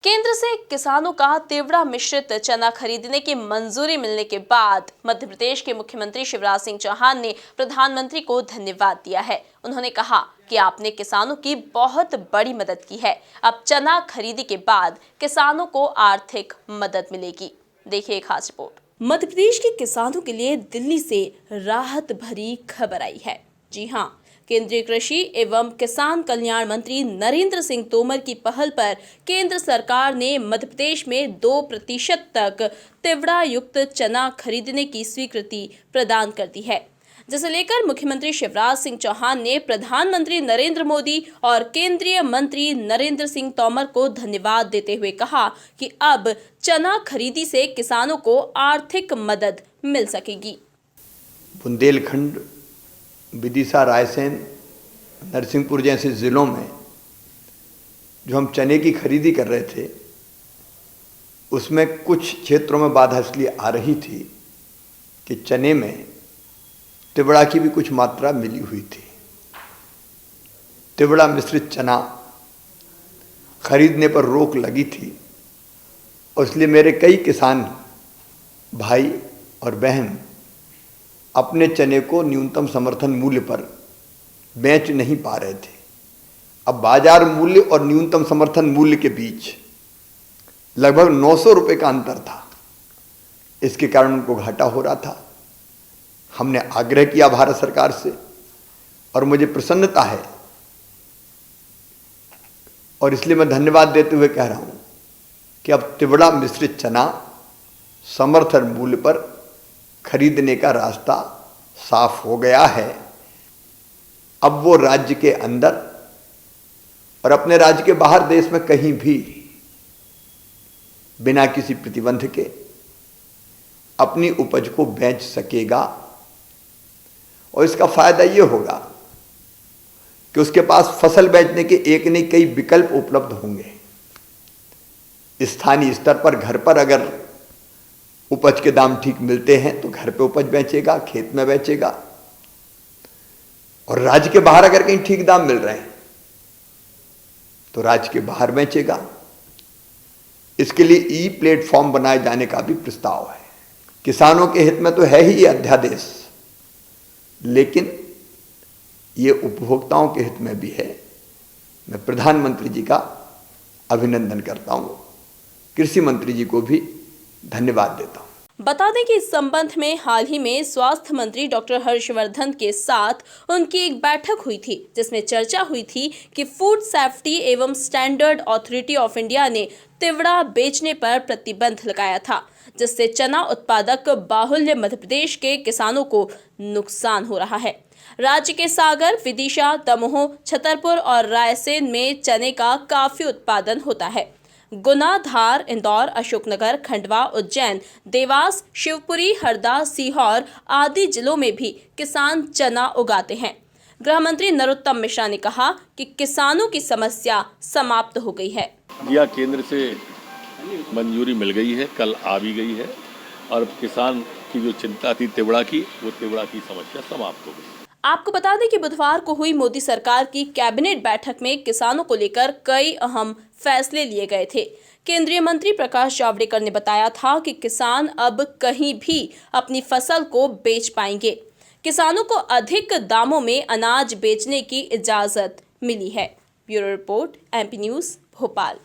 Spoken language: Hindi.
केंद्र से किसानों का तिवड़ा मिश्रित चना खरीदने की मंजूरी मिलने के बाद मध्य प्रदेश के मुख्यमंत्री शिवराज सिंह चौहान ने प्रधानमंत्री को धन्यवाद दिया है। उन्होंने कहा कि आपने किसानों की बहुत बड़ी मदद की है। अब चना खरीदी के बाद किसानों को आर्थिक मदद मिलेगी। देखिए एक खास रिपोर्ट। मध्य प्रदेश के किसानों के लिए दिल्ली से राहत भरी खबर आई है। जी हां, केंद्रीय कृषि एवं किसान कल्याण मंत्री नरेंद्र सिंह तोमर की पहल पर केंद्र सरकार ने मध्य प्रदेश में 2% तक तिवड़ा युक्त चना खरीदने की स्वीकृति प्रदान कर दी है, जिसे लेकर मुख्यमंत्री शिवराज सिंह चौहान ने प्रधानमंत्री नरेंद्र मोदी और केंद्रीय मंत्री नरेंद्र सिंह तोमर को धन्यवाद देते हुए कहा कि अब चना खरीदी से किसानों को आर्थिक मदद मिल सकेगी। बुंदेलखंड, विदिशा, रायसेन, नरसिंहपुर जैसे ज़िलों में जो हम चने की खरीदी कर रहे थे, उसमें कुछ क्षेत्रों में बाधा इसलिए आ रही थी कि चने में तिवड़ा की भी कुछ मात्रा मिली हुई थी। तिवड़ा मिश्रित चना खरीदने पर रोक लगी थी और इसलिए मेरे कई किसान भाई और बहन अपने चने को न्यूनतम समर्थन मूल्य पर बेच नहीं पा रहे थे। अब बाजार मूल्य और न्यूनतम समर्थन मूल्य के बीच लगभग 900 रुपये का अंतर था। इसके कारण उनको घाटा हो रहा था। हमने आग्रह किया भारत सरकार से और मुझे प्रसन्नता है और इसलिए मैं धन्यवाद देते हुए कह रहा हूं कि अब तिवड़ा मिश्रित चना समर्थन मूल्य पर खरीदने का रास्ता साफ हो गया है। अब वो राज्य के अंदर और अपने राज्य के बाहर देश में कहीं भी बिना किसी प्रतिबंध के अपनी उपज को बेच सकेगा और इसका फायदा ये होगा कि उसके पास फसल बेचने के एक नहीं कई विकल्प उपलब्ध होंगे। स्थानीय स्तर पर घर पर अगर उपज के दाम ठीक मिलते हैं तो घर पे उपज बेचेगा, खेत में बेचेगा, और राज्य के बाहर अगर कहीं ठीक दाम मिल रहे हैं तो राज्य के बाहर बेचेगा। इसके लिए ई प्लेटफॉर्म बनाए जाने का भी प्रस्ताव है। किसानों के हित में तो है ही ये अध्यादेश, लेकिन ये उपभोक्ताओं के हित में भी है। मैं प्रधानमंत्री जी का अभिनंदन करता हूं, कृषि मंत्री जी को भी धन्यवाद देता हूं। बता दें कि इस संबंध में हाल ही में स्वास्थ्य मंत्री डॉक्टर हर्षवर्धन के साथ उनकी एक बैठक हुई थी, जिसमें चर्चा हुई थी कि फूड सेफ्टी एवं स्टैंडर्ड अथॉरिटी ऑफ इंडिया ने तिवड़ा बेचने पर प्रतिबंध लगाया था, जिससे चना उत्पादक बाहुल्य मध्य प्रदेश के किसानों को नुकसान हो रहा है। राज्य के सागर, विदिशा, दमोह, छतरपुर और रायसेन में चने का काफी उत्पादन होता है। गुना, धार, इंदौर, अशोकनगर, खंडवा, उज्जैन, देवास, शिवपुरी, हरदा, सीहोर आदि जिलों में भी किसान चना उगाते हैं। गृह मंत्री नरोत्तम मिश्रा ने कहा कि किसानों की समस्या समाप्त हो गई है। यह केंद्र से मंजूरी मिल गई है, कल आ भी गई है, और किसान की जो चिंता थी तिवड़ा की, वो तिवड़ा की समस्या समाप्त हो गई। आपको बता दें कि बुधवार को हुई मोदी सरकार की कैबिनेट बैठक में किसानों को लेकर कई अहम फैसले लिए गए थे। केंद्रीय मंत्री प्रकाश जावड़ेकर ने बताया था कि किसान अब कहीं भी अपनी फसल को बेच पाएंगे। किसानों को अधिक दामों में अनाज बेचने की इजाजत मिली है। Bureau report, MP news, Bhopal.